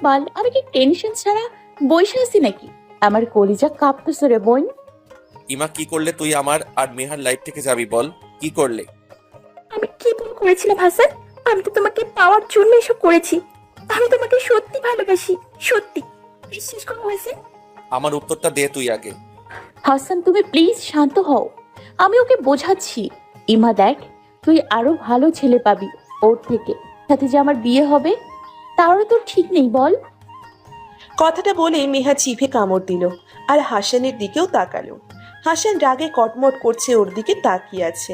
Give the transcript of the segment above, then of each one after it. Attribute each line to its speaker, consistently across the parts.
Speaker 1: বাল, আমি কি টেনশন ছাড়া বসে আছি নাকি? আমার কলিজা কাঁপতেছে রে বোন।
Speaker 2: ইমা, কি করলে তুই আমার আর মেহার লাইফ থেকে যাবি বল? কি করলে?
Speaker 3: আমি কি ভুল করেছিলাম হাসান? আমি তো তোমাকে পাওয়ার জন্য এসব করেছি। আমি তোমাকে সত্যি ভালোবাসি, সত্যি। বিশ্বাস করো হাসান।
Speaker 2: আমার উত্তরটা দে তুই আগে।
Speaker 1: হাসান, তুমি প্লিজ শান্ত হও। আমি ওকে বোঝাচ্ছি। ইমা দেখ, তুই আরো ভালো ছেলে পাবি ওর থেকে। সাথে যে আমার বিয়ে হবে তারও তো ঠিক নেই বল।
Speaker 4: কথাটা বলে মেহা জিভে কামড় দিল আর হাসানের দিকেও তাকালো। হাসান রাগে কটমট করছে, ওর দিকে তাকিয়ে আছে।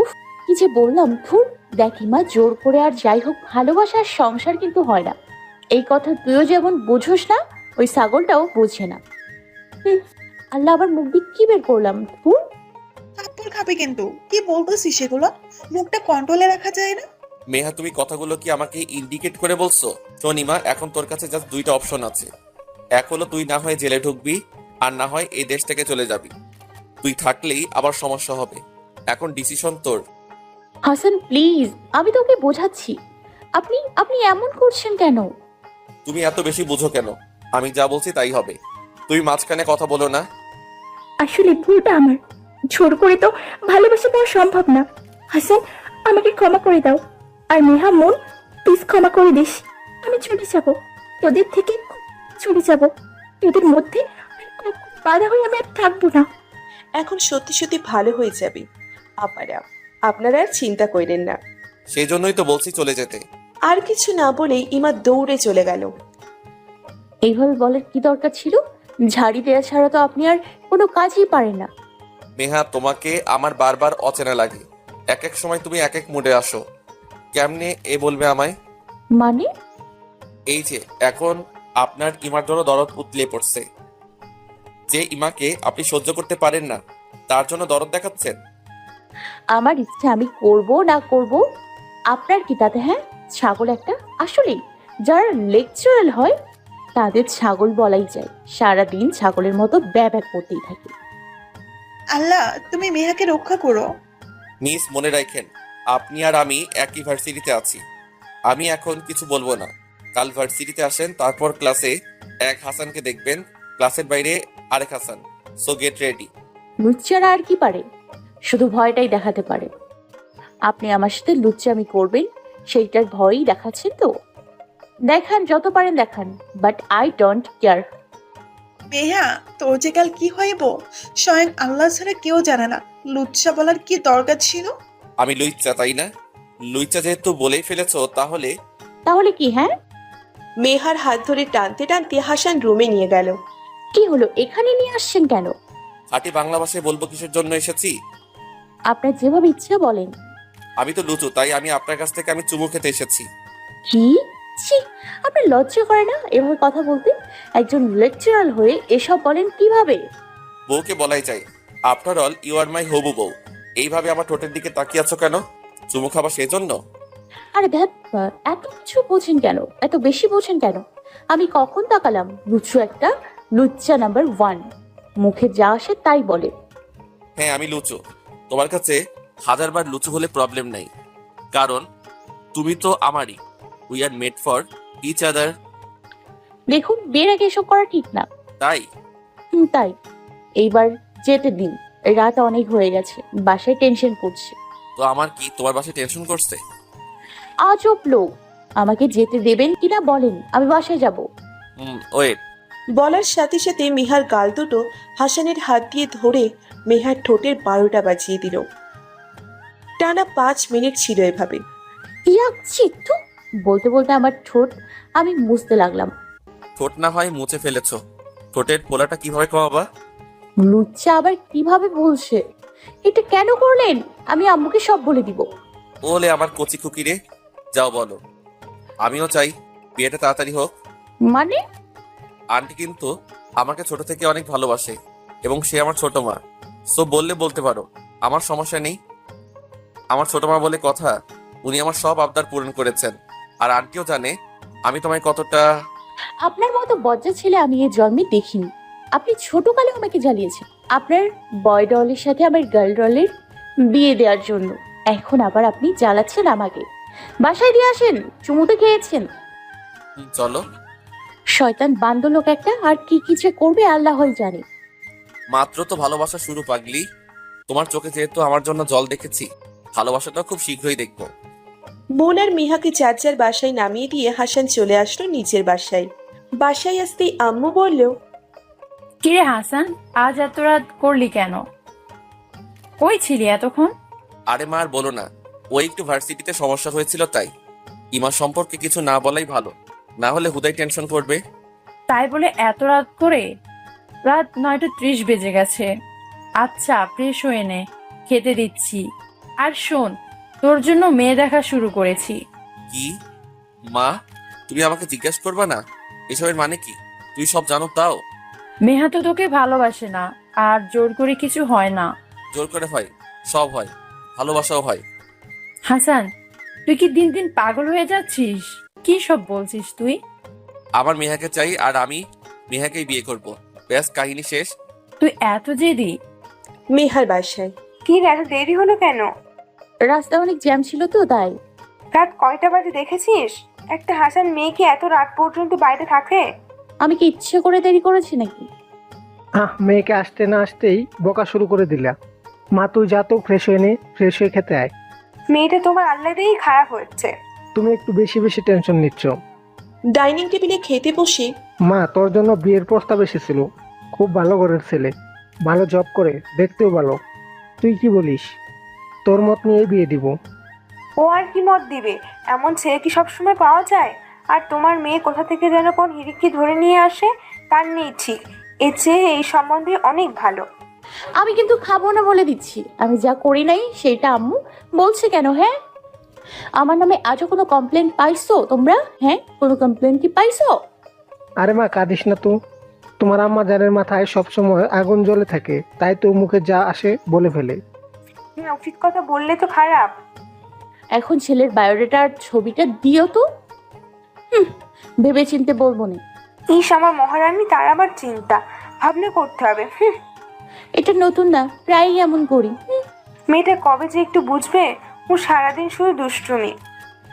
Speaker 1: উফ, কি যে বললাম। ধুর, দেখ ইমা, জোর করে আর যাই হোক ভালোবাসার সংসার কিন্তু হয় না। এই কথা তুইও যেমন বুঝোস না, ওই ছাগলটাও বোঝে না। হুম, আল্লাহ, আবার মুখ দিয়ে কি বের করলাম? ধুর।
Speaker 5: থাপ্পড় খাবে কিন্তু। কি বলতেছিস সেগুলো? মুখটা কন্ট্রোলে রাখা যায় না?
Speaker 2: মেহা, তুমি কথাগুলো কি আমাকে ইন্ডিকেট করে বলছো? শোন ইমা, এখন তোর কাছে জাস্ট দুইটা অপশন আছে। এক হলো তুই না হয় জেলে ঢুকবি, আর না হয় এই দেশ থেকে চলে যাবি। তুই থাকলেই আবার সমস্যা হবে। এখন ডিসিশন তোর।
Speaker 1: হাসান প্লিজ, আমি তোকে বোঝাচ্ছি। আপনি আপনি এমন করছেন কেন?
Speaker 2: তুমি এত বেশি বুঝো কেন? আমি যা বলছি তাই হবে। তুই মাঝখানে কথা বলো না।
Speaker 3: আসলে ভুলটা আমার। জোর করে তো ভালোবাসা পাওয়া সম্ভব না। হাসান, আমাকে ক্ষমা করে দাও। আর মেহা মন, প্লিজ ক্ষমা করে দিস। আমি চলে যাব, তোদের থেকে চলে যাব। তোদের মধ্যে আর কখনো বাধা হয়ে আমি আর থাকবো না।
Speaker 4: এখন সত্যি সত্যি ভালো হয়ে যাবে। আপনারা আর চিন্তা করেন না।
Speaker 2: সেই জন্যই তো বলছি চলে যেতে।
Speaker 4: আর কিছু না বলেই ইমা দৌড়ে চলে গেল।
Speaker 1: এইভাবে বলার কি দরকার ছিল? ঝাড়ি দেওয়া ছাড়া তো আপনি আর কোনো কাজই পারেন না।
Speaker 2: মেহা, তোমাকে আমার বারবার অচেনা লাগে। এক এক সময় তুমি এক এক মুডে আসো। কেমনে এ বলবে আমায়?
Speaker 1: মানে?
Speaker 2: এই যে এখন আপনার ইমার জন্য দরদ উতলে পড়ছে। যে ইমাকে আপনি সহ্য করতে পারেন না, তার জন্য দরদ দেখাচ্ছেন।
Speaker 1: আমার ইচ্ছে, আমি করব না করব আপনার কি তাতে? হ্যাঁ, ছাগল একটা। আসলেই যারা লেকচারাল হয় তাদের ছাগল বলাই যায়। সারাদিন ছাগলের মতো ব্যয় করতেই থাকে।
Speaker 5: আল্লাহ, তুমি মেহাকে রক্ষা করো।
Speaker 2: মিস, মনে রাখেন আপনি আর আমি একই ভার্সিটিতে আছি। আমি এখন কিছু বলবো না। কাল ভার্সিটিতে আসেন, তারপর ক্লাসে এক হাসানকে দেখবেন, ক্লাসের বাইরে আরেক হাসান। So get ready.
Speaker 1: লুচ্চারা আর কি পারে? শুধু ভয়টাই দেখাতে পারে। আপনি আমার সাথে লুচ্চামি করবেন সেইটার ভয়ই দেখাচ্ছেন তো? দেখান, যত পারেন দেখান, but I don't care.
Speaker 5: Meha, তোর যে কাল কি হইব স্বয়ং আল্লাহ ছাড়া কেউ জানে না। লুচ্চা বলার কি দরকার ছিল?
Speaker 2: আমি লুইচ্চা, তাই না? লুইচ্চা যেহেতু বলেই ফেলেছো, তাহলে
Speaker 1: তাহলে কি? হ্যাঁ,
Speaker 4: মেহার হাত ধরে টানতে টানতে হাসান রুমে নিয়ে গেল।
Speaker 1: কি হলো? এখানে নিয়ে আসছেন কেন?
Speaker 2: খাঁটি বাংলা ভাষায় বলবো কিসের জন্য এসেছি।
Speaker 1: আপনার যেভাবে ইচ্ছা বলেন।
Speaker 2: আমি তো লুচু, তাই আমি আপনার কাছ থেকে আমি চুমু খেতে এসেছি।
Speaker 1: কি? ছি, আপনার লজ্জা করে না এভাবে কথা বলতে? একজন লেকচারাল হয়ে এসব বলেন কিভাবে?
Speaker 2: বউকে বলাই যায়। আফটার অল ইউ আর মাই হবু বউ। এইভাবে আমার ঠোঁটের দিকে তাকিয়ে আছো কেন? চুমু খাবা সেই জন্য?
Speaker 1: আরে ধ্যাত, এত কিছু বোঝেন কেন? এত বেশি বোঝেন কেন? আমি কখন তাকালাম? লুচ্চু একটা, লুচ্চা নাম্বার 1। মুখে যা আসে তাই বলে।
Speaker 2: হ্যাঁ, আমি লুচু। তোমার কাছে হাজারবার লুচু হলে প্রবলেম নাই, কারণ তুমি তো আমারই। We are made for each other.
Speaker 1: দেখুন, বিয়ের আগে এসব করা ঠিক না।
Speaker 2: তাই
Speaker 1: তাই এইবার যেতে দিন। রাত অনেক হয়ে গেছে, বাসায় টেনশন করছে।
Speaker 2: তো আমার কি তোমার বাসায় টেনশন করছে?
Speaker 1: আজব লোক। আমাকে যেতে দেবেন কিনা বলেন, আমি বাসায় যাব।
Speaker 2: ওয়েট।
Speaker 4: বলার সাথে সাথে মেহার গাল দুটো হাসানের হাত দিয়ে ধরে মেহার ঠোঁটের 12টা বাজিয়ে দিল। টানা 5 মিনিট ছিল এভাবে।
Speaker 1: ইয়াক, চিত্তু। বলতে বলতে আমার ঠোঁট আমি মুছতে লাগলাম।
Speaker 2: ঠোঁট না হয় মুছে ফেলেছো, ঠোঁটের ফোলাটা কিভাবে কমাবা?
Speaker 1: লুচ্চা আবার কিভাবে বলছে? এটা কেন করলেন? আমি আম্মুকে সব বলে দিব।
Speaker 2: ওলে আমার কচি খুকিরে, যাও বলো। আমিও চাই বিয়েটা তাড়াতাড়ি হোক।
Speaker 1: মানে?
Speaker 2: আন্টি কিন্তু আমাকে ছোট থেকে অনেক ভালোবাসে, এবং সে আমার ছোট মা। সো বললে বলতে পারো, আমার সমস্যা নেই। আমার ছোট মা বলে কথা, উনি আমার সব আবদার পূরণ করেছেন। আর আন্টিও জানে আমি তোমায় কতটা।
Speaker 1: আপনার মতো বজ্জা ছেলে আমি এই জন্মে দেখিনি। আপনি ছোটকালে আমাকে জ্বালিয়েছেন আপনার বয় ডলের সাথে আমার গার্ল ডলের বিয়ে দেওয়ার জন্য। এখন আবার আপনি জ্বালাচ্ছেন আমাকে। বাসায় দিয়ে আসেন, চুমুতে খেয়েছেন।
Speaker 2: চলো।
Speaker 1: শয়তান বান্দলোক একটা, আর কি কি যে করবে আল্লাহই জানে।
Speaker 2: মাত্র তো ভালোবাসা শুরু পাগলি। তোমার চোখে যেহেতু আমার জন্য জল দেখেছি, ভালোবাসাটা খুব শীঘ্রই দেখবো।
Speaker 4: মন আর মিহাকে যার যার বাসায় নামিয়ে দিয়ে হাসান চলে আসলো নিজের বাসায়। বাসায় আসতেই আম্মু বলল,
Speaker 6: কিরে হাসান, আজ এত রাত করলি কেন? কই ছিলি এতক্ষণ?
Speaker 2: আরে মা আর বলো না, ওই একটু ভার্সিটিতে সমস্যা হয়েছিল তাই। ইমা সম্পর্কে কিছু না বলাই ভালো, না হলে হুদাই টেনশন করবে।
Speaker 6: তাই বলে এত রাত করে? রাত 9:30 বেজে গেছে। আচ্ছা, ফ্রেশ হয়ে নে, খেতে দিচ্ছি। আর শোন, তোর জন্য মেয়ে দেখা শুরু করেছি।
Speaker 2: কি? মা, তুমি আমাকে জিজ্ঞাসা করবা না? এসবের মানে কি? তুই সব জানো তাও?
Speaker 6: মেহা তো তোকে ভালোবাসে না, আর জোর করে কিছু হয় না।
Speaker 2: জোর করে হয়, সব হয়, ভালোবাসাও হয়।
Speaker 6: হাসান, তুই কি দিন দিন পাগল হয়ে যাচ্ছিস? কি সব বলছিস তুই?
Speaker 2: আমার মেহাকে চাই আর আমি মেহাকেই বিয়ে করব। ব্যাস, কাহিনী শেষ।
Speaker 6: তুই এত জেদি?
Speaker 4: মেহার বাসায়।
Speaker 7: কি রে, এত দেরি হলো কেন?
Speaker 1: রাস্তা অনেক জ্যাম ছিল তো তাই।
Speaker 7: রাত কয়টা বাজে দেখেছিস? একটা হাসান মেয়ে কি এত রাত পর্যন্ত বাইরে থাকে?
Speaker 1: আমি কি ইচ্ছে করে দেরি করেছি নাকি?
Speaker 8: মেয়েকে আসতে না আসতেই বকা শুরু করে দিলা। মা তুই যা তো, ফ্রেশ হয়ে নে, ফ্রেশ হয়ে খেতে আয়।
Speaker 7: মেয়েটা তোমার আল্লাদেই খারাপ হচ্ছে।
Speaker 8: তুমি একটু বেশি বেশি টেনশন নিচ্ছ।
Speaker 4: ডাইনিং টেবিলে খেতে বসে
Speaker 8: মা তোর জন্য বিয়ের প্রস্তাব এসেছিল। খুব ভালো ঘরের ছেলে, ভালো জব করে, দেখতেও ভালো। তুই কি বলিস? তোর মত নিয়ে বিয়ে দিব।
Speaker 7: ও আর কি মত দিবে? এমন ছেলে কি সবসময় পাওয়া যায়? আর তোমার মেয়ে কোথা থেকে যেন কোন হিড়িককে ধরে নিয়ে আসে, তার নেই ঠিক। এর চেয়ে এই সম্বন্ধে অনেক ভালো।
Speaker 1: আমি কিন্তু খাবো না বলে দিচ্ছি। আমি যা করি নাই সেটা আম্মু বলছে কেন? হ্যাঁ, আমার নামে আজও কোনো কমপ্লেন পাইছো তোমরা? হ্যাঁ, কোনো কমপ্লেন কি পাইছো?
Speaker 8: আরে মা কাঁদিস না তো। তোমার আম্মা জানের মাথায় সবসময় আগুন জ্বলে থাকে, তাই তো মুখে যা আসে বলে ফেলে।
Speaker 7: উচিত কথা বললে তো খারাপ।
Speaker 1: এখন ছেলের বায়োডাটার ছবিটা দিও তো। ভেবে চিনতে বলবো না।
Speaker 7: ইস, আমার মহারানী, তার আবার চিন্তা ভাবনা করতে হবে।
Speaker 1: এটা নতুন না, প্রায়ই এমন করি।
Speaker 7: মেয়েটা কবে যে একটু বুঝবে? ও সারাদিন শুধু দুষ্টুমি।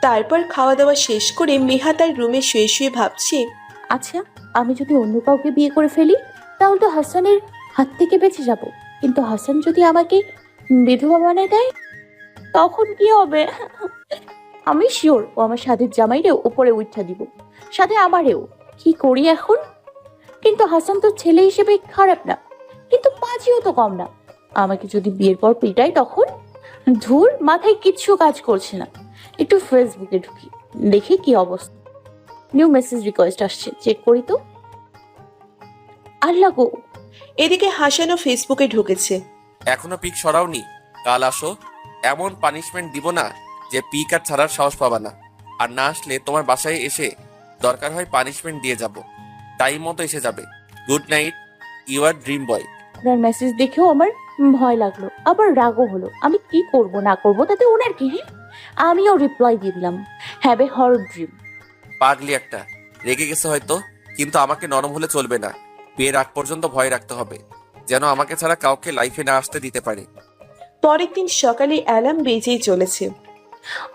Speaker 4: তারপর খাওয়া দাওয়া শেষ করে মেহা তার রুমে শুয়ে শুয়ে ভাবছে,
Speaker 1: আচ্ছা, আমি যদি অন্য কাউকে বিয়ে করে ফেলি তাহলে তো হাসানের হাত থেকে বেঁচে যাব। কিন্তু হাসান যদি আমাকে বিধবা বানায় দেয় তখন কি হবে? আমি শিওর ও আমার সাথে জামাইরেও উপরে উঠা দিব, সাথে আমারেও। কি করি এখন? কিন্তু হাসান তো ছেলে হিসেবে খারাপ না, কিন্তু পাজিও তো কম না। আমাকে যদি বিয়ের পর পিটাই তখন? ধুর, মাথায় কিচ্ছু কাজ করছে না। একটু ফেসবুকে ঢুকি, দেখি কি অবস্থা। নিউ মেসেজ রিকোয়েস্ট আসছে, চেক করি তো। আল্লাহ গো!
Speaker 4: এদিকে হাসানও ফেসবুকে ঢুকেছে।
Speaker 2: এখনো পিক সরাওনি? কাল আসো, এমন পানিশমেন্ট দিব না যে পিক আর ছাড়ার সাহস পাবা না। আর না আসলে তোমার বাসায় এসে দরকার হয় পানিশমেন্ট দিয়ে যাব। টাইম মতো এসে যাবে। গুড নাইট, ইউর ড্রিম বয়।
Speaker 1: আপনার মেসেজ দেখেও আমার ভয় লাগলো, আবার রাগও হলো। আমি কি করব না করব তাতে ওনার কি? হ্যাঁ, আমিও রিপ্লাই দিয়ে দিলাম, হ্যাভ এ হরর ড্রিম।
Speaker 2: পাগলি একটা, রেগে গেছে হয়তো, কিন্তু আমাকে নরম হলে চলবে না। বিয়ের আগ পর্যন্ত ভয় রাখতে হবে, যেন আমাকে ছাড়া কাউকে লাইফে না আসতে দিতে পারে।
Speaker 4: পরের দিন সকালে অ্যালার্ম বেজেই চলেছে।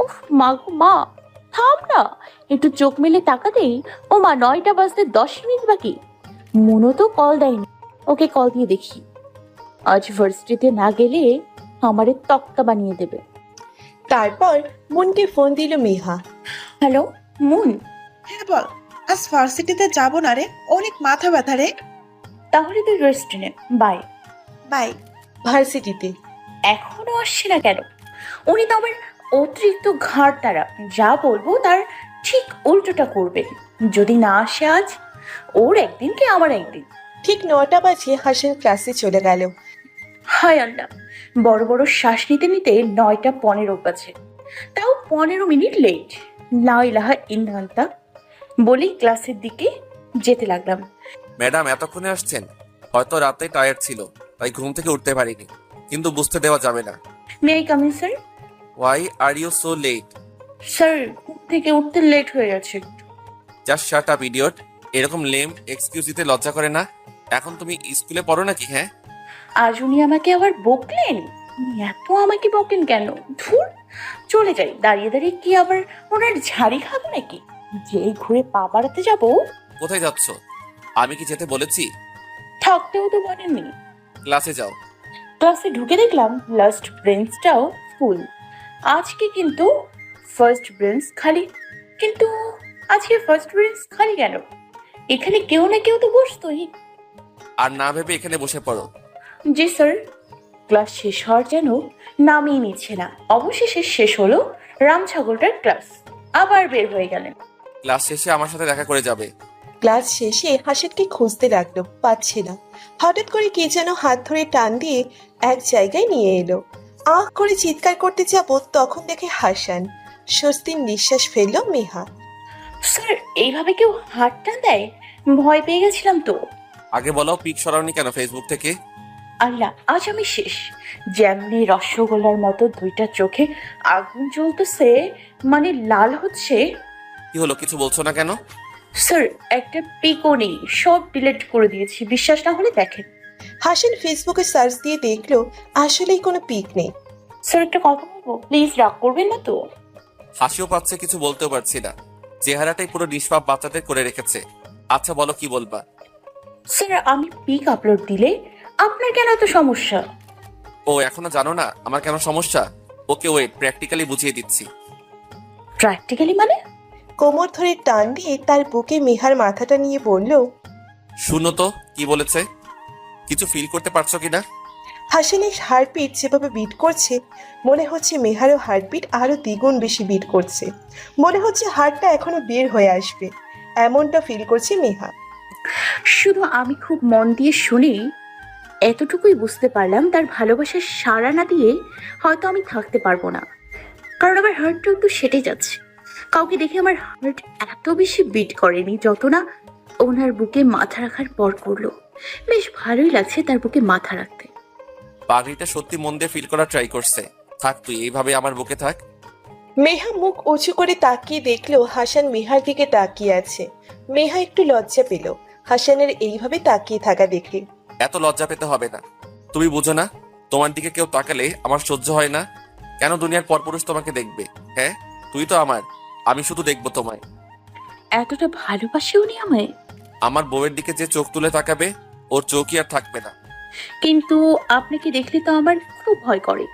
Speaker 1: উফ মা গো মা, থাম না। একটু চোখ মেলে তাকাতেই ও মা, 9টা বাজতে 10 মিনিট বাকি। মনও তো কল দেয়নি, ওকে কল দিয়ে দেখি। আজ ভার্সিটিতে না গেলে আমারে তক্তা বানিয়ে দেবে।
Speaker 4: তারপর মনকে ফোন দিল মেহা।
Speaker 1: Hello moon.
Speaker 5: হ্যাঁ বল। আজ ভার্সিটিতে যাবো না রে, অনেক মাথা ব্যথা রে।
Speaker 1: তাহলে তুই রেস্টুরেন্টে বাই।
Speaker 5: বাই।
Speaker 4: ভার্সিটিতে
Speaker 1: এখনো আসছে না কেন? উনি তো আবার অতিরিক্ত ঘাড় তারা, যা বলবো তার ঠিক উল্টোটা করবে। যদি না আসে আজ, ওর একদিন কি আমার একদিন।
Speaker 4: ঠিক 9টা বাজে হাসান ক্লাসে চলে গেল।
Speaker 1: হায় আল্লাহ, বড় বড় শ্বাস নিতে নিতে 9টা 15 বাজে, তাও 15 মিনিট লেট। লা ইলাহা ইল্লাল্লাহ বলেই ক্লাসের দিকে যেতে লাগলাম।
Speaker 2: ম্যাডাম এতক্ষণে আসছেন? হয়তো রাতে টায়ার্ড ছিল, তাই ঘুম থেকে উঠতে পারিনি, কিন্তু বুঝতে দেওয়া যাবে না।
Speaker 1: May I come in sir?
Speaker 2: Why are you so late?
Speaker 1: Sir, ঘুম থেকে উঠতে লেট হয়ে গেছে একটু।
Speaker 2: Just shut up idiot. এরকম লেম এক্সকিউজ দিতে লজ্জা করে না? এখন তুমি স্কুলে পড়ো নাকি? হ্যাঁ,
Speaker 1: আজ উনি আমাকে আবার বকলেন। উনি এত আমাকে বকেন কেন? ধুর, চলে যাই। দাঁড়িয়ে দাঁড়িয়ে কি আবার ওনার ঝাড়ি খাবো নাকি? যেই ঘুরে পা বাড়াতে যাবো
Speaker 2: কোথায় যাচ্ছ? আমি কি যেতে বলেছি?
Speaker 1: থাকতেও তো বলেননি।
Speaker 2: ক্লাসে যাও।
Speaker 1: ক্লাসে ঢুকে দেখলাম লাস্ট বেঞ্চটাও ফুল। আজকে কিন্তু ফার্স্ট বেঞ্চ খালি। কিন্তু আজকে ফার্স্ট বেঞ্চ খালি কেন? এখানে কেউ না কেউ তো বসতোই।
Speaker 2: আর না ভেবে এখানে বসে পড়ো।
Speaker 1: জি স্যার। ক্লাস শেষ হওয়ার যেন নামই নিচ্ছে না। অবশেষে শেষ হলো রাম ছাগলটার ক্লাস। আবার বের হয়ে গেলেন।
Speaker 2: ক্লাস শেষে আমার সাথে দেখা করে যাবে।
Speaker 4: ক্লাস শেষে হাসিনকে খুঁজতে লাগলো, পাচ্ছে না। হঠাৎ করে কে যেন হাত ধরে টান দিয়ে এক জায়গায় নিয়ে এলো। আহ করে চিৎকার করতে যাব, তখন দেখে হাসান। স্বস্তির নিঃশ্বাস ফেলল মেহা।
Speaker 1: স্যার এইভাবে কেউ হাত টান দেয়? ভয় পেয়ে গেছিলাম তো।
Speaker 2: আগে বলো, পিক সরাওনি কেন ফেসবুক থেকে?
Speaker 1: আল্লাহ, আজ আমি শেষ। যেমনি রসগোল্লার মতো দুইটা চোখে আগুন জ্বলতেছে, মানে লাল হচ্ছে।
Speaker 2: কি হলো, কিছু বলছো না কেন?
Speaker 1: স্যার একটা পিকও নেই, সব ডিলিট করে দিয়েছি। বিশ্বাস না হলে দেখেন।
Speaker 4: হাসান ফেসবুকে সার্চ দিয়ে দেখলো আসলেই কোনো পিক নেই।
Speaker 1: স্যার একটা কথা বলবো, প্লিজ রাগ করবেন না তো?
Speaker 2: হাসিও পাচ্ছে, কিছু বলতেও পারছি না। চেহারাটাই পুরো নিষ্পাপ বাচ্চাদের করে রেখেছে। আচ্ছা বলো, কি বলবা?
Speaker 1: স্যার আমি পিক আপলোড দিলে আপনার কেন এত সমস্যা?
Speaker 2: ও এখনো জানো না আমার কেন সমস্যা? ওকে ওয়েট, প্র্যাকটিক্যালি বুঝিয়ে দিচ্ছি।
Speaker 1: প্র্যাকটিক্যালি মানে?
Speaker 4: কোমর ধরে টান দিয়ে তার বুকে মেহার মাথাটা নিয়ে বলল,
Speaker 2: শুনো তো কি বলেছে, কিছু ফিল করতে পারছো কিনা?
Speaker 4: হাসানের হার্টবিট যেভাবে বিট করছে, মনে হচ্ছে মেহারও হার্টবিট আরো দ্বিগুণ বেশি বিট করছে। মনে হচ্ছে হার্টটা এখনো বের হয়ে আসবে, এমনটা ফিল করছে মেহা।
Speaker 1: শুধু আমি খুব মন দিয়ে শুনি, এতটুকুই বুঝতে পারলাম তার ভালোবাসার সাড়া না দিয়ে হয়তো আমি থাকতে পারবো না। কারণ আমার হার্টটা একটু সেটে যাচ্ছে। কাউকে দেখে আমার হার্ট এত বেশি বিট করেনি যত না ওনার বুকে মাথা রাখার পর করলো। বেশ ভালোই লাগছে তার বুকে মাথা রাখতে।
Speaker 2: পাগড়িটা সত্যি মন দিয়ে ফিল করার ট্রাই করছে। থাক, তুই এইভাবে আমার বুকে থাক।
Speaker 4: মেহা মুখ উঁচু করে তাকিয়ে দেখলো হাসান মেহার দিকে তাকিয়ে আছে। মেহা একটু লজ্জা পেল হাসানের এইভাবে তাকিয়ে থাকা দেখে।
Speaker 2: এত লজ্জা পেতে হবে না। তুমি বুঝো না, তোমার দিকে কেউ তাকালে আমার সহ্য হয় না। কেন দুনিয়ার পরপুরুষ তোমাকে দেখবে? হ্যাঁ, তুই তো আমার, আমি শুধু দেখবো তোমায়।
Speaker 1: এতটা ভালোবাসে উনি আমায়?
Speaker 2: আমার বউয়ের দিকে যে চোখ তুলে তাকাবে, ওর চোখই আর থাকবে না।
Speaker 1: কিন্তু আপনাকে দেখলে তো আমার খুব ভয় করে।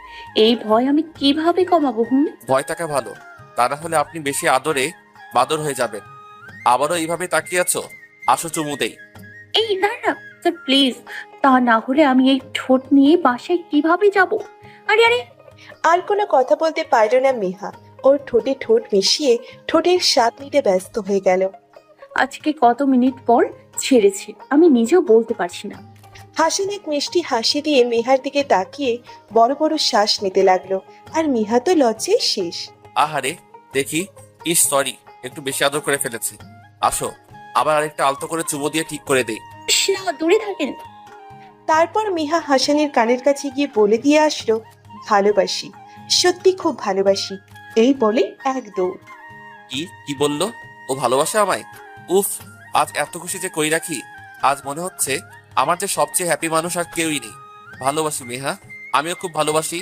Speaker 1: এই ভয় আমি কিভাবে কমাবো?
Speaker 2: ভয় থাকা ভালো, তা না হলে আপনি বেশি আদরে বাদর হয়ে যাবেন। আবারও এইভাবে তাকিয়ে আছো, আসো চুমু দেই।
Speaker 1: এই না না স্যার প্লিজ, তা না হলে আমি এই ঠোঁট নিয়ে বাসায় কিভাবে যাব? আরে আরে,
Speaker 4: আর কোনো কথা বলতে পারল না মেহা। ওর ঠোঁটে ঠোঁট মিশিয়ে ঠোঁটের স্বাদ নিতে ব্যস্ত হয়ে গেল।
Speaker 1: আজকে কত মিনিট পর ছেড়েছে আমি নিজেও বলতে পারছি না।
Speaker 4: হাসান এক মিষ্টি হাসি দিয়ে মেহার দিকে তাকিয়ে বড় বড় শ্বাস নিতে লাগলো। আর মিহা তো লজ্জায় শেষ।
Speaker 2: আহারে, দেখি, ইস সরি, একটু বেশি আদর করে ফেলেছি। আসো, আবার আরেকটা আলতো করে চুমু দিয়ে ঠিক করে দেই।
Speaker 1: ইস, না দূরে থাকেন।
Speaker 4: তারপর মিহা হাসানের কানের কাছে গিয়ে বলে দিয়ে আসলো, ভালোবাসি, সত্যি খুব ভালোবাসি। এই বলে এক দৌড়।
Speaker 2: কি কি বললো? ও ভালোবাসে আমায়? উফ, আজ এত খুশি যে কই রাখি। আজ মনে হচ্ছে আমার যে সবচেয়ে হ্যাপি মানুষ আর কেউই নেই। ভালোবাসি মেহা, আমিও খুব ভালোবাসি।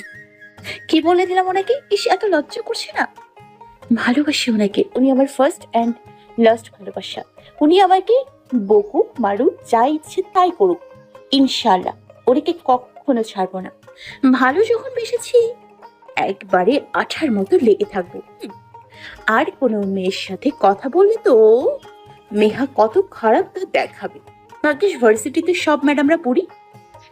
Speaker 1: কি বলে দিলাম ওনাকে? ইস, এত লজ্জা করছে না। ভালোবাসি ওনাকে, উনি আমার ফার্স্ট অ্যান্ড লাস্ট ভালোবাসা। উনি আমাকে বকুক মারুক যা ইচ্ছে তাই করুক, ইনশাল্লাহ ওনাকে কখনো ছাড়বো না। ভালো যখন বেসেছি একবারে আঠার মতো লেগে থাকবো। আর কোনো মেয়ের সাথে কথা বললে তো মেহা কত খারাপ তা দেখাবে। ভাগ্যিস ভার্সিটিতে সব ম্যাডামরা পড়ি।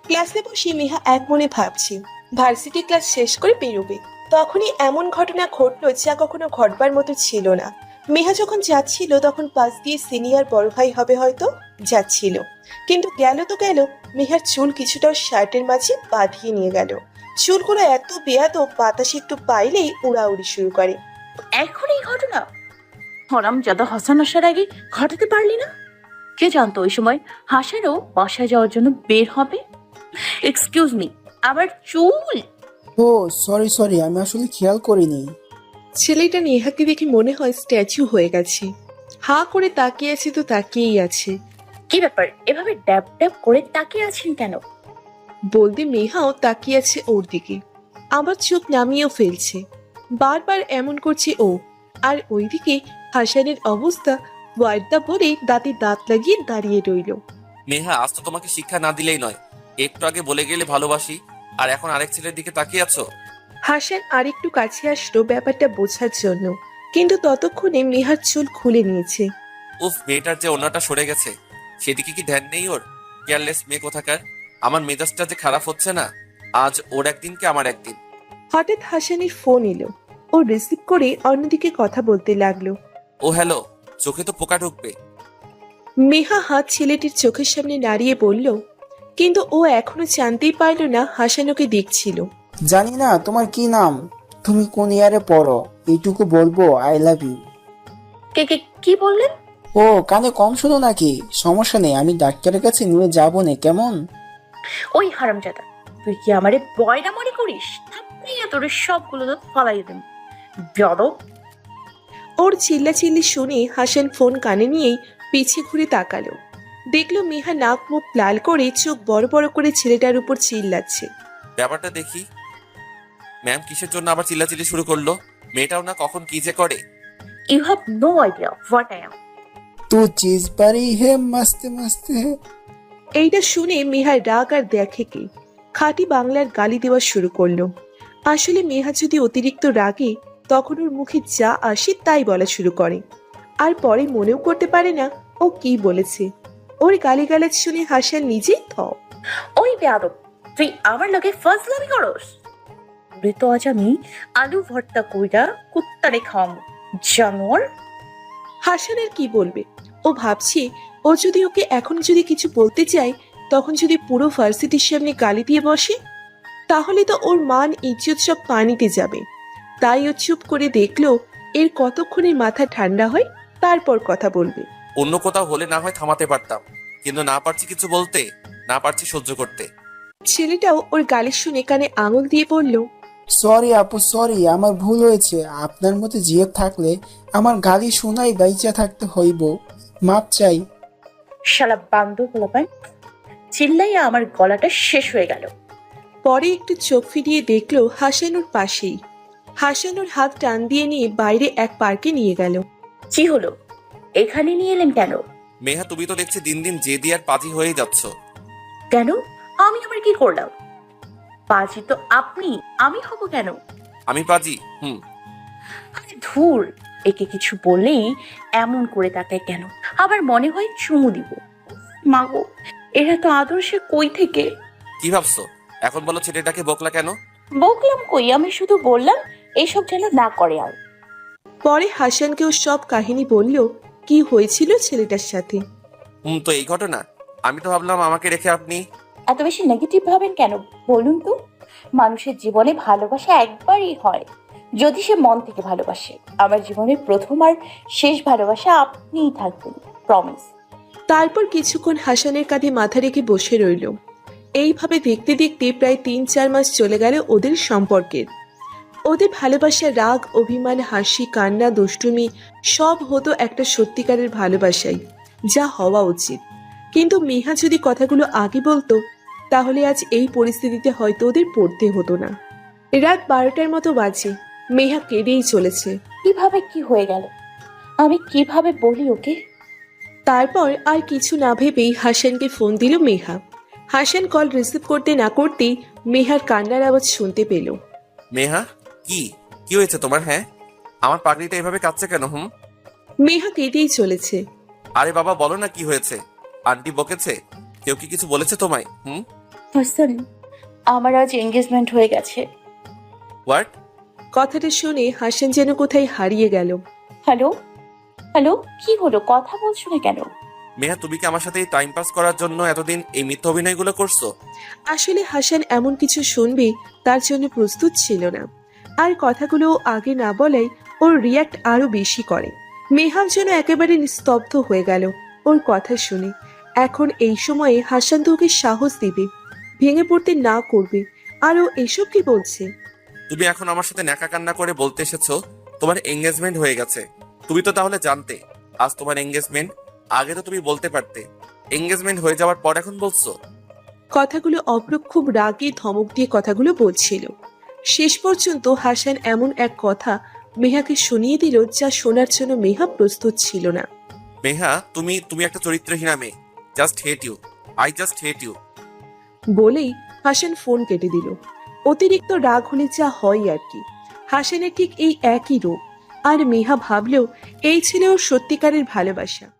Speaker 4: ক্লাসে বসে মেহা এক মনে ভাবছে ভার্সিটি ক্লাস শেষ করে বেরোবে। তখনই এমন ঘটনা ঘটলো যা কখনো ঘটবার মতো ছিল না। মেহা যখন যাচ্ছিল তখন পাশ দিয়ে সিনিয়র বড় ভাই হবে হয়তো যাচ্ছিল, কিন্তু গেল তো গেল, মেহার চুল কিছুটা শার্টের মাঝে বাঁধিয়ে নিয়ে গেল। চুলগুলো এত বেয়াদব, বাতাসে একটু পাইলেই উড়াউড়ি শুরু করে।
Speaker 1: এখন এই ঘটনা হরাম যাদা হাসান আসার আগে ঘটাতে পারলি না? কে জানতো ওই সময় হাসারও বাসায় যাওয়ার জন্য বের হবে। এক্সকিউজ মি, আবার চুল?
Speaker 9: ও সরি সরি, আমি আসলে খেয়াল করিনি।
Speaker 4: ছেলেটা নেহাকে দেখে মনে হয় স্ট্যাচু হয়ে গেছে। হা করে তাকিয়ে আছে তো তাকিয়েই আছে।
Speaker 1: কি ব্যাপার, এভাবে ড্যাব ড্যাব করে তাকিয়ে আছেন কেন?
Speaker 4: বলতে মেহাও তাকিয়ে আছে ওর দিকে, আবার চোখ নামিয়েও ফেলছে। বারবার এমন করছে ও। আর ওইদিকে হাসানের অবস্থা ওয়ার্ডটা বলে দাঁতে দাঁত লাগিয়ে দাঁড়িয়ে রইল।
Speaker 2: মেহা, আজ তো তোমাকে শিক্ষা না দিলেই নয়। একটু আগে বলে গেলে ভালোবাসি, আর এখন আরেক ছেলের দিকে তাকিয়ে আছো।
Speaker 4: হাসান আরেকটু কাছে আসলো ব্যাপারটা বোঝার জন্য, কিন্তু ততক্ষণে মেহার চুল খুলে নিয়েছে।
Speaker 2: উফ, মেয়েটার যে অন্যটা সরে গেছে, সেদিকে কি ধ্যান নেই ওর? কেয়ারলেস মেয়ে কোথাকার। আমার মেজাজটা যে খারাপ হচ্ছে না, আজ ওর একদিন কি আমার একদিন।
Speaker 4: হঠাৎ হাসানের ফোন এলো। ও রিসিভ করে অন্যদিকে কথা বলতে লাগলো।
Speaker 2: ও হ্যালো, চোখে তো পোকা ঢুকবে।
Speaker 4: মেহা হাত ছেলেটির চোখের সামনে নাড়িয়ে বলল, কিন্তু ও এখনো জানতেই পারল না হাসান ওকে দেখছিল।
Speaker 9: জানি না তোমার কি নাম, তুমি কোন ইয়ারে পড়ো, এইটুকু বলবো আই লাভ ইউ।
Speaker 1: কে কে কি বললেন?
Speaker 9: ও কানে কম শোনো নাকি? সমস্যা নেই, আমি ডাক্তারের কাছে নিয়ে যাবো না, কেমন?
Speaker 1: ওই হারামজাদা, তুই কি আমারে বয়রা মনে করিস? থাপড়িয়ে তোর সবগুলো তো ফলাই দেব বেয়াদব।
Speaker 4: ওর চিল্লাচিল্লি শুনে হাসান ফোন কানে নিয়েই পিছে ঘুরে তাকালো। দেখলো মেহা নাক মুখ লাল করে চোখ বড় বড় করে ছেলেটার উপর চিল্লাচ্ছে।
Speaker 2: ব্যাপারটা দেখি। ম্যাম কিসের জন্য আবার চিল্লাচিল্লি শুরু করলো? মেয়েটাও না কখন কি যে করে।
Speaker 1: You have no idea what I am.
Speaker 9: তু চিজ পারি হে মস্তে মস্তে।
Speaker 4: এইটা শুনে মেহার রাগ আর দেখে কি খাঁটি বাংলার গালি দেওয়া শুরু করলো। আসলে মেহা যদি অতিরিক্ত রাগে তখন ওর মুখে যা আসে তাই বলা শুরু করে, আর পরে মনেও করতে পারে না ও কি বলেছে। ওর গালিগালাজ শুনে হাসান নিজেই
Speaker 1: ওই বেয়াদব, তুই আমার লগে ফাজলামি করস? ওরে তো আজ আমি আলু ভর্তা কইরা কুত্তারে খাওয়াবো জানোয়ার।
Speaker 4: হাসানের কি বলবে? ও ভাবছে ও যদি ওকে এখন যদি কিছু বলতে চায়, তখন যদি পুরো ভার্সিটির সামনে গালি দিয়ে বসে, তাহলে তো ওর মান ইজ্জত সব পানিতে যাবে। তাই ও চুপ করে দেখলো এর কতক্ষণে মাথা ঠান্ডা হয়, তারপর কথা বলবে।
Speaker 2: অন্য কোথাও হলে না হয় থামাতে পারতাম, কিন্তু না পারছি কিছু বলতে, না পারছি সহ্য করতে।
Speaker 4: ছেলেটাও ওর গালি শুনে কানে আঙুল দিয়ে বলল,
Speaker 9: সরি আপু সরি, আমার ভুল হয়েছে। আপনার মতো জিয়ে থাকলে আমার গালি শোনাই বাইচা থাকতে হইব, মাপ চাই।
Speaker 1: শালা বান্দর গোলাপান, চিল্লাইয়া আমার গলাটা শেষ হয়ে গেল।
Speaker 4: পরে একটু চোখ ফিরিয়ে দেখলো হাসান ওর পাশেই। হাসান ওর হাত টান দিয়ে নিয়ে বাইরে এক পার্কে নিয়ে গেল।
Speaker 1: কি হলো, এখানে নিয়ে এলেন কেন?
Speaker 2: মেহা, তুমি তো দেখছি দিন দিন জেদি আর পাজি হয়ে যাচ্ছ।
Speaker 1: কেন? আমি আবার কি করলাম? পাজি তো আপনি, আমি হব কেন?
Speaker 2: আমি পাজি?
Speaker 1: আরে ধুর, একে কিছু বললেই এমন করে তাকায় কেন? আবার মনে হয় চুমু দিব। মাগো, এরা তো আদর্শে কই থেকে।
Speaker 2: কি ভাবছো? এখন বলো ছেলেটাকে বকলা কেন?
Speaker 1: বকলাম কই, আমি শুধু বললাম এইসব যেন না করে আর।
Speaker 4: পরে হাসানকেও সব কাহিনী বলল কি হয়েছিল ছেলেটার সাথে।
Speaker 2: তো এই ঘটনা। আমি তো ভাবলাম আমাকে রেখে আপনি।
Speaker 1: এত বেশি নেগেটিভ ভাবেন কেন বলুন তো? মানুষের জীবনে ভালোবাসা একবারই হয়, যদি সে মন থেকে ভালোবাসে। আমার জীবনের প্রথম আর শেষ ভালোবাসা আপনিই থাকবেন, প্রমিস।
Speaker 4: তারপর কিছুক্ষণ হাসানের কাঁধে মাথা রেখে বসে রইল। এইভাবে দেখতে দেখতে প্রায় ৩-৪ মাস চলে গেল ওদের সম্পর্কের। ওদের ভালোবাসা, রাগ, অভিমান, হাসি, কান্না, দুষ্টুমি সব হতো একটা সত্যিকারের ভালোবাসাই, যা হওয়া উচিত। কিন্তু মেহা যদি কথাগুলো আগে বলতো, তাহলে আজ এই পরিস্থিতিতে হয়তো ওদের পড়তে হতো না। রাত 12টার মতো বাজে। মেহা কেঁদেই চলেছে।
Speaker 1: কিভাবে কি হয়ে গেল? আমি কিভাবে বলি ওকে?
Speaker 4: তারপর আর কিছু না ভেবেই হাসানকে ফোন দিল মেহা। হাসান কল রিসিভ করতে না করতেই মেহার কান্নার আওয়াজ শুনতে পেল।
Speaker 2: মেহা, কি কি হয়েছে তোমার? হ্যাঁ, আমার পাগড়িটা এভাবে কাঁদছে কেন?
Speaker 4: মেহা কেঁদেই চলেছে।
Speaker 2: আরে বাবা, বলো না কি হয়েছে। আন্টি বকেছে? কেউ কি কিছু বলেছে তোমায়?
Speaker 1: হাসান, আমার আজ এঙ্গেজমেন্ট হয়ে গেছে।
Speaker 2: হোয়াট?
Speaker 4: কথাটা শুনে হাসান যেন কোথায় হারিয়ে গেল।
Speaker 1: হ্যালো হ্যালো, কি হলো, কথা বলছো না কেন?
Speaker 2: মেহা, তুমি কি আমার সাথে টাইম পাস করার জন্য এতদিন এই মিথ্যা অভিনয়গুলো করছো?
Speaker 4: আসলে হাসান এমন কিছু শুনবে তার জন্য প্রস্তুত ছিল না, আর কথাগুলো আগে না বলাই ওর রিয়াক্ট আরো বেশি করে। মেহাও যেন একেবারে নিস্তব্ধ হয়ে গেল ওর কথা শুনে। এখন এই সময়ে হাসান তো ওকে সাহস দিবে, ভেঙে পড়তে না করবে, আর ও এসব কি বলছে?
Speaker 2: তুমি এখন আমার সাথে ন্যাকা কান্না করে বলতে এসেছো তোমার এঙ্গেজমেন্ট হয়ে গেছে। তুমি তো তাহলে জানতে আজ তোমার এঙ্গেজমেন্ট। আগে তো তুমি বলতে পারতে। এঙ্গেজমেন্ট হয়ে যাওয়ার পর এখন বলছো?
Speaker 4: কথাগুলো অভ্র খুব রাগে ধমক দিয়ে কথাগুলো বলছিল। শেষ পর্যন্ত হাসান এমন এক কথা মেহাকে শুনিয়ে দিল যা শোনার জন্য মেহা প্রস্তুত ছিল না।
Speaker 2: মেহা, তুমি তুমি একটা চরিত্রহীনা মেয়ে। Just hate you. I just hate you.
Speaker 4: বলেই হাসান ফোন কেটে দিল। অতিরিক্ত রাগ হলে যা হয় আর কি। হাসানের ঠিক এই একই রূপ। আর মেহা ভাবলেও এই ছিল ওর সত্যিকারের ভালোবাসা।